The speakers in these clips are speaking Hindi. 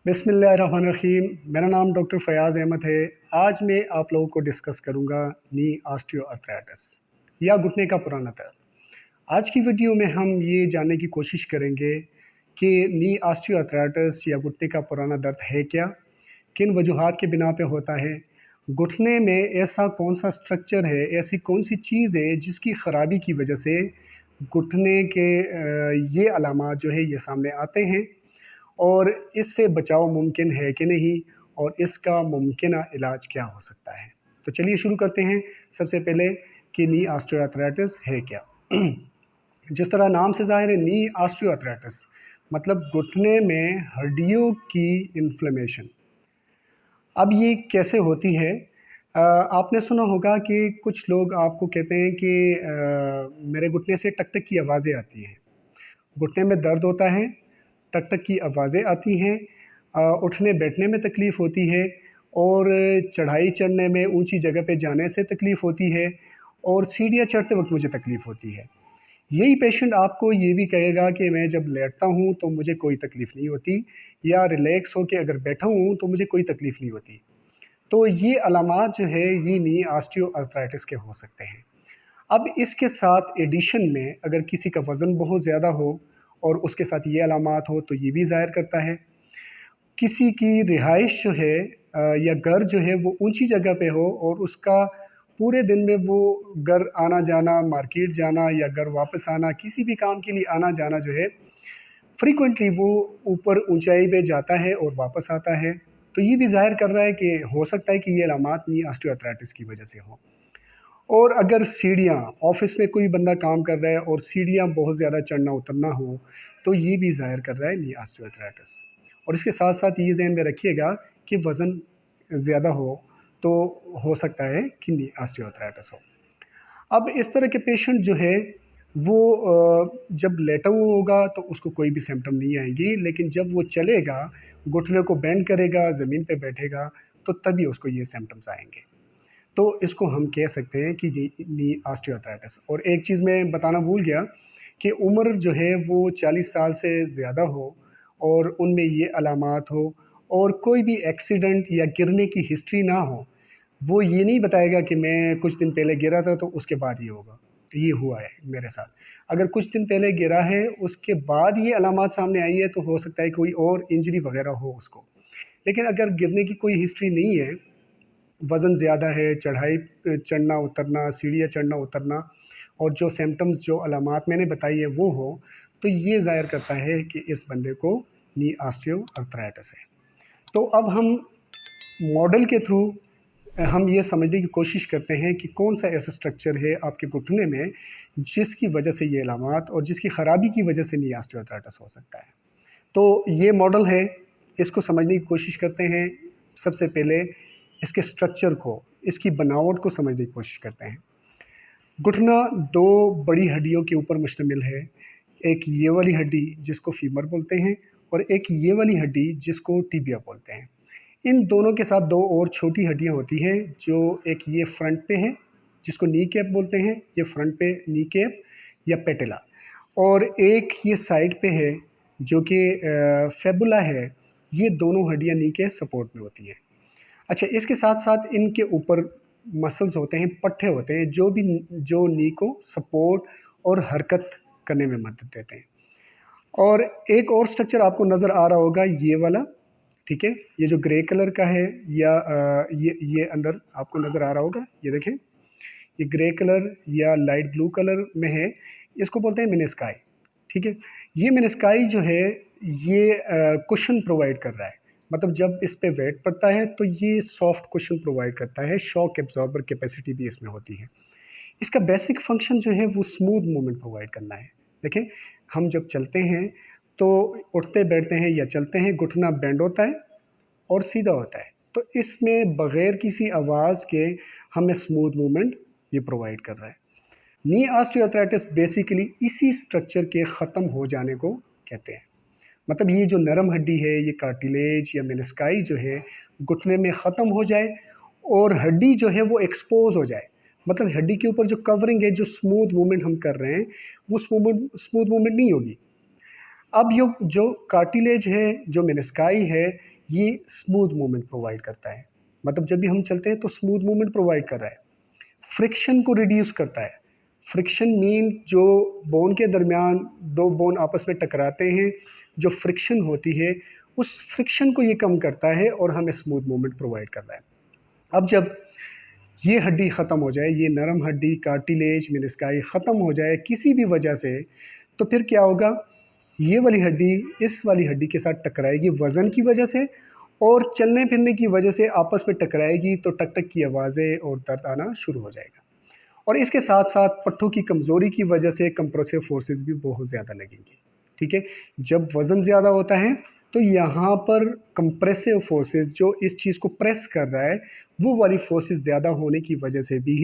बिस्मिल्लाहिर्रहमानिर्रहीम। मेरा नाम डॉक्टर फ़याज़ अहमद है। आज मैं आप लोगों को डिस्कस करूंगा नी ऑस्टियोआर्थराइटिस या घुटने का पुराना दर्द। आज की वीडियो में हम ये जानने की कोशिश करेंगे कि नी ऑस्टियोआर्थराइटिस या घुटने का पुराना दर्द है क्या, किन वजूहात के बिना पे होता है, घुटने में ऐसा कौन सा स्ट्रक्चर है, ऐसी कौन सी चीज़ है जिसकी ख़राबी की वजह से घुटने के ये अलामात जो है ये सामने आते हैं और इससे बचाव मुमकिन है कि नहीं और इसका मुमकिन इलाज क्या हो सकता है। तो चलिए शुरू करते हैं। सबसे पहले कि नी ऑस्टियोआर्थराइटिस है क्या। जिस तरह नाम से ज़ाहिर है, नी ऑस्टियोआर्थराइटिस मतलब घुटने में हड्डियों की इन्फ्लेमेशन। अब ये कैसे होती है? आपने सुना होगा कि कुछ लोग आपको कहते हैं कि मेरे घुटने से टक टक की आवाज़ें आती हैं। घुटने में दर्द होता है, टक टक की आवाज़ें आती हैं, उठने बैठने में तकलीफ़ होती है और चढ़ाई चढ़ने में, ऊंची जगह पे जाने से तकलीफ़ होती है और सीढ़ियाँ चढ़ते वक्त मुझे तकलीफ़ होती है। यही पेशेंट आपको ये भी कहेगा कि मैं जब लेटता हूँ तो मुझे कोई तकलीफ़ नहीं होती, या रिलैक्स होकर अगर बैठा हूँ तो मुझे कोई तकलीफ़ नहीं होती। तो ये अलामात जो है ये नी ऑस्टियोआर्थराइटिस के हो सकते हैं। अब इसके साथ एडिशन में अगर किसी का वज़न बहुत ज़्यादा हो और उसके साथ ये अलामात हो तो ये भी ज़ाहिर करता है। किसी की रिहाइश जो है या घर जो है वो ऊंची जगह पे हो और उसका पूरे दिन में वो घर आना जाना, मार्केट जाना या घर वापस आना, किसी भी काम के लिए आना जाना जो है फ्रीक्वेंटली वो ऊपर ऊंचाई पे जाता है और वापस आता है। तो ये भी ज़ाहिर कर रहा है कि हो सकता है कि ये अलामात नी ऑस्टियोआर्थराइटिस की वजह से हो। और अगर सीढ़ियाँ, ऑफिस में कोई बंदा काम कर रहा है और सीढ़ियाँ बहुत ज़्यादा चढ़ना उतरना हो तो ये भी ज़ाहिर कर रहा है नी ऑस्टियोआर्थराइटिस। और इसके साथ साथ ये ज़हन में रखिएगा कि वज़न ज़्यादा हो तो हो सकता है कि नी ऑस्टियोआर्थराइटिस हो। अब इस तरह के पेशेंट जो है वो जब लेटा हुआ होगा तो उसको कोई भी सिम्टम नहीं आएंगी, लेकिन जब वो चलेगा, घुटने को बेंड करेगा, ज़मीन पे बैठेगा, तो तभी उसको ये सिम्टम्स आएंगे। तो इसको हम कह सकते हैं कि नी ऑस्टियोआर्थराइटिस। और एक चीज़ मैं बताना भूल गया कि उम्र जो है वो 40 साल से ज़्यादा हो और उनमें ये अलामात हो और कोई भी एक्सीडेंट या गिरने की हिस्ट्री ना हो, वो ये नहीं बताएगा कि मैं कुछ दिन पहले गिरा था तो उसके बाद ये होगा, ये हुआ है मेरे साथ। अगर कुछ दिन पहले गिरा है, उसके बाद ये अलामात सामने आई है, तो हो सकता है कोई और इंजरी वगैरह हो उसको। लेकिन अगर गिरने की कोई हिस्ट्री नहीं है, वज़न ज़्यादा है, चढ़ाई चढ़ना उतरना, सीढ़ियाँ चढ़ना उतरना और जो सिम्पटम्स, जो अलामात मैंने बताई है वो हो, तो ये ज़ाहिर करता है कि इस बंदे को नी ऑस्टियोआर्थराइटिस है। तो अब हम मॉडल के थ्रू हम ये समझने की कोशिश करते हैं कि कौन सा ऐसा स्ट्रक्चर है आपके घुटने में जिसकी वजह से ये अलामात और जिसकी ख़राबी की वजह से नी ऑस्टियोआर्थराइटिस हो सकता है। तो ये मॉडल है, इसको समझने की कोशिश करते हैं। सबसे पहले इसके स्ट्रक्चर को, इसकी बनावट को समझने की कोशिश करते हैं। घुटना दो बड़ी हड्डियों के ऊपर मुश्तमिल है। एक ये वाली हड्डी जिसको फीमर बोलते हैं और एक ये वाली हड्डी जिसको टिबिया बोलते हैं। इन दोनों के साथ दो और छोटी हड्डियां होती हैं, जो एक ये फ्रंट पे है जिसको नी कैप बोलते हैं, ये फ्रंट पे नी कैप या पेटेला, और एक ये साइड पे है जो कि फेबुला है। ये दोनों हड्डियां नी के सपोर्ट में होती हैं। अच्छा, इसके साथ साथ इनके ऊपर मसल्स होते हैं, पट्टे होते हैं, जो नी को सपोर्ट और हरकत करने में मदद देते हैं। और एक और स्ट्रक्चर आपको नज़र आ रहा होगा, ये वाला, ठीक है, ये जो ग्रे कलर का है, या ये अंदर आपको नज़र आ रहा होगा, ये देखें, ये ग्रे कलर या लाइट ब्लू कलर में है, इसको बोलते हैं मेनिस्काई। ठीक है, ये मेनिस्काई जो है ये कुशन प्रोवाइड कर रहा है। मतलब जब इस पे वेट पड़ता है तो ये सॉफ्ट कुशन प्रोवाइड करता है, शॉक एब्जॉर्बर कैपेसिटी भी इसमें होती है। इसका बेसिक फंक्शन जो है वो स्मूथ मूवमेंट प्रोवाइड करना है। देखें, हम जब चलते हैं तो उठते बैठते हैं या चलते हैं, घुटना बेंड होता है और सीधा होता है। तो इसमें बग़ैर किसी आवाज़ के हमें स्मूथ मूवमेंट ये प्रोवाइड कर रहा है। नी ऑस्टियोआर्थराइटिस बेसिकली इसी स्ट्रक्चर के ख़त्म हो जाने को कहते हैं। मतलब ये जो नरम हड्डी है, ये कार्टिलेज या मेनिस्काई जो है, घुटने में ख़त्म हो जाए और हड्डी जो है वो एक्सपोज हो जाए। मतलब हड्डी के ऊपर जो कवरिंग है, जो स्मूथ मूवमेंट हम कर रहे हैं, वो स्मूथ मूवमेंट नहीं होगी। अब यो जो कार्टिलेज है, जो मेनिस्काई है, ये स्मूथ मूवमेंट प्रोवाइड करता है। मतलब जब भी हम चलते हैं तो स्मूथ मूवमेंट प्रोवाइड कर रहा है। फ्रिक्शन को रिड्यूस करता है। फ्रिक्शन मीन जो बोन के दरमियान दो बोन आपस में टकराते हैं, जो फ्रिक्शन होती है उस फ्रिक्शन को ये कम करता है और हमें स्मूथ मूवमेंट प्रोवाइड कर रहा है। अब जब ये हड्डी ख़त्म हो जाए, ये नरम हड्डी कार्टिलेज मेनिस्काई ख़त्म हो जाए किसी भी वजह से, तो फिर क्या होगा, ये वाली हड्डी इस वाली हड्डी के साथ टकराएगी वज़न की वजह से, और चलने फिरने की वजह से आपस में टकराएगी तो टक टक की आवाज़ें और दर्द आना शुरू हो जाएगा। और इसके साथ साथ पट्टों की कमज़ोरी की वजह से कंप्रेसिव फोर्सेस भी बहुत ज़्यादा लगेंगी। ठीक है, जब वज़न ज़्यादा होता है तो यहाँ पर कंप्रेसिव फोर्सेस जो इस चीज़ को प्रेस कर रहा है, वो वाली फोर्सेस ज़्यादा होने की वजह से भी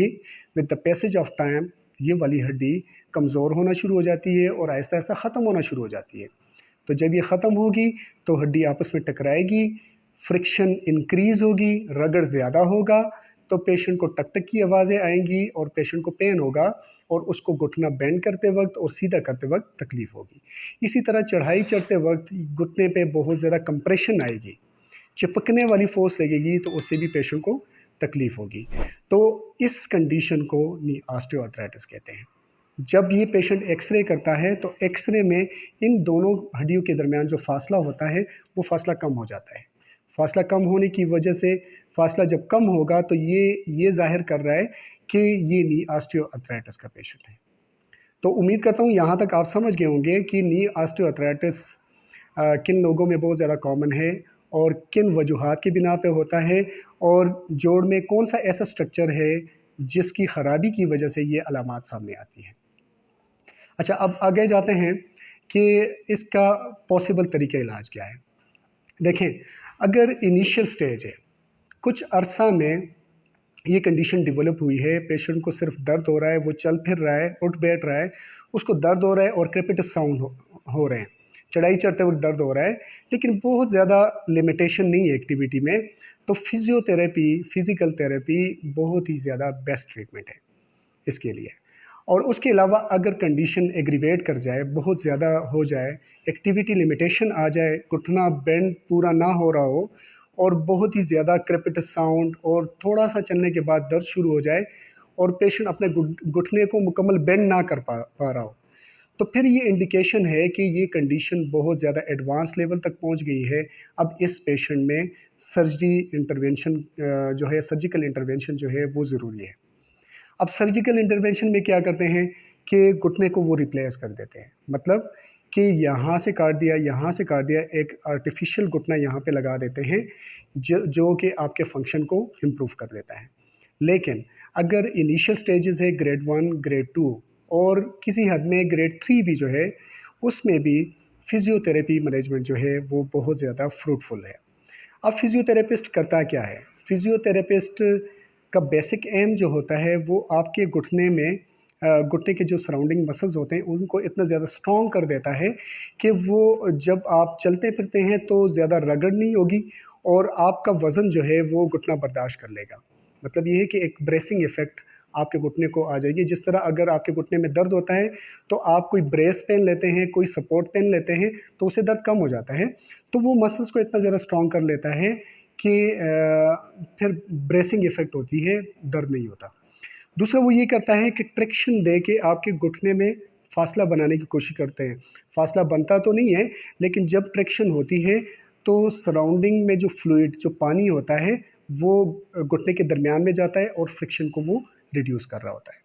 with the passage of time ये वाली हड्डी कमज़ोर होना शुरू हो जाती है और आहिस्ता आहिस्ता ख़त्म होना शुरू हो जाती है। तो जब ये ख़त्म होगी तो हड्डी आपस में टकराएगी, फ्रिक्शन इंक्रीज़ होगी, रगड़ ज़्यादा होगा, तो पेशेंट को टक टक की आवाज़ें आएंगी और पेशेंट को पेन होगा और उसको घुटना बेंड करते वक्त और सीधा करते वक्त तकलीफ़ होगी। इसी तरह चढ़ाई चढ़ते वक्त घुटने पे बहुत ज़्यादा कंप्रेशन आएगी, चिपकने वाली फोर्स लगेगी, तो उससे भी पेशेंट को तकलीफ़ होगी। तो इस कंडीशन को नी ऑस्टियोआर्थराइटिस कहते हैं। जब ये पेशेंट एक्सरे करता है तो एक्सरे में इन दोनों हड्डियों के दरमियान जो फासला होता है वो फासला कम हो जाता है। फासला कम होने की वजह से, फासला जब कम होगा तो ये ज़ाहिर कर रहा है कि ये नी ऑस्टियोआर्थराइटिस का पेशेंट है। तो उम्मीद करता हूँ यहाँ तक आप समझ गए होंगे कि नी ऑस्टियोआर्थराइटिस किन लोगों में बहुत ज़्यादा कॉमन है और किन वजूहात की बिना पे होता है, और जोड़ में कौन सा ऐसा स्ट्रक्चर है जिसकी ख़राबी की वजह से ये अलामात सामने आती हैं। अच्छा, अब आगे जाते हैं कि इसका पॉसिबल तरीक़ा इलाज क्या है। देखें, अगर इनिशियल स्टेज है, कुछ अरसा में ये कंडीशन डेवलप हुई है, पेशेंट को सिर्फ दर्द हो रहा है, वो चल फिर रहा है, उठ बैठ रहा है, उसको दर्द हो रहा है और क्रेपिटस साउंड हो रहे हैं, चढ़ाई चढ़ते वक्त दर्द हो रहा है, लेकिन बहुत ज़्यादा लिमिटेशन नहीं है एक्टिविटी में, तो फिजियोथेरेपी, फिज़िकल थेरेपी बहुत ही ज़्यादा बेस्ट ट्रीटमेंट है इसके लिए। और उसके अलावा अगर कंडीशन एग्रीवेट कर जाए, बहुत ज़्यादा हो जाए, एक्टिविटी लिमिटेशन आ जाए, घुटना बेंड पूरा ना हो रहा हो और बहुत ही ज़्यादा क्रेपिटस साउंड और थोड़ा सा चलने के बाद दर्द शुरू हो जाए और पेशेंट अपने घुटने को मुकम्मल बेंड ना कर पा रहा हो, तो फिर ये इंडिकेशन है कि ये कंडीशन बहुत ज़्यादा एडवांस लेवल तक पहुंच गई है। अब इस पेशेंट में सर्जरी इंटरवेंशन जो है, सर्जिकल इंटरवेंशन जो है वो ज़रूरी है। अब सर्जिकल इंटरवेंशन में क्या करते हैं कि घुटने को वो रिप्लेस कर देते हैं, मतलब कि यहाँ से काट दिया, यहाँ से काट दिया, एक आर्टिफिशियल घुटना यहाँ पे लगा देते हैं जो कि आपके फंक्शन को इम्प्रूव कर देता है। लेकिन अगर इनिशियल स्टेजेस है ग्रेड 1, ग्रेड 2 और किसी हद में ग्रेड 3 भी जो है, उसमें भी फिजियोथेरेपी मैनेजमेंट जो है वो बहुत ज़्यादा फ्रूटफुल है। अब फिजियोथेरेपिस्ट करता क्या है? फिजियोथेरेपिस्ट का बेसिक एम जो होता है वो आपके घुटने में घुटने के जो सराउंडिंग मसल्स होते हैं उनको इतना ज़्यादा स्ट्रॉन्ग कर देता है कि वो जब आप चलते फिरते हैं तो ज़्यादा रगड़ नहीं होगी और आपका वज़न जो है वो घुटना बर्दाश्त कर लेगा। मतलब ये है कि एक ब्रेसिंग इफ़ेक्ट आपके घुटने को आ जाएगी। जिस तरह अगर आपके घुटने में दर्द होता है तो आप कोई ब्रेस पेन लेते हैं, कोई सपोर्ट पेन लेते हैं तो उससे दर्द कम हो जाता है, तो वो मसल्स को इतना ज़्यादा स्ट्रॉन्ग कर लेता है कि फिर ब्रेसिंग इफ़ेक्ट होती है, दर्द नहीं होता। दूसरा वो ये करता है कि ट्रैक्शन दे के आपके घुटने में फासला बनाने की कोशिश करते हैं। फासला बनता तो नहीं है, लेकिन जब ट्रैक्शन होती है तो सराउंडिंग में जो फ्लूइड, जो पानी होता है वो घुटने के दरमियान में जाता है और फ्रिक्शन को वो रिड्यूस कर रहा होता है।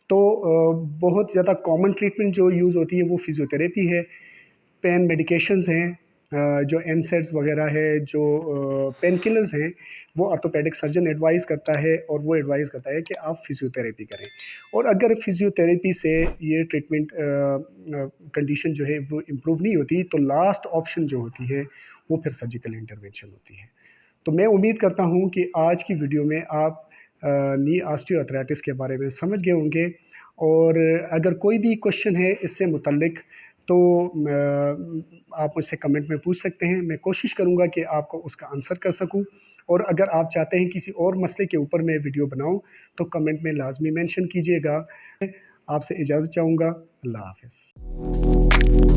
तो बहुत ज़्यादा कॉमन ट्रीटमेंट जो यूज़ होती है वो फिजियोथेरेपी है, पेन मेडिकेशंस हैं, जो एनसेड्स वगैरह है, जो पेन किलर्स हैं, वो ऑर्थोपेडिक सर्जन एडवाइस करता है और वो एडवाइस करता है कि आप फिजियोथेरेपी करें। और अगर फिजियोथेरेपी से ये ट्रीटमेंट कंडीशन जो है वो इम्प्रूव नहीं होती तो लास्ट ऑप्शन जो होती है वो फिर सर्जिकल इंटरवेंशन होती है। तो मैं उम्मीद करता हूँ कि आज की वीडियो में आप नी ऑस्टियोआर्थराइटिस के बारे में समझ गए होंगे, और अगर कोई भी क्वेश्चन है इससे मुतल्लिक तो आप मुझसे कमेंट में पूछ सकते हैं। मैं कोशिश करूंगा कि आपको उसका आंसर कर सकूं, और अगर आप चाहते हैं किसी और मसले के ऊपर मैं वीडियो बनाऊं तो कमेंट में लाजमी मेंशन कीजिएगा। आपसे इजाज़त चाहूँगा। अल्लाह हाफ़िज़।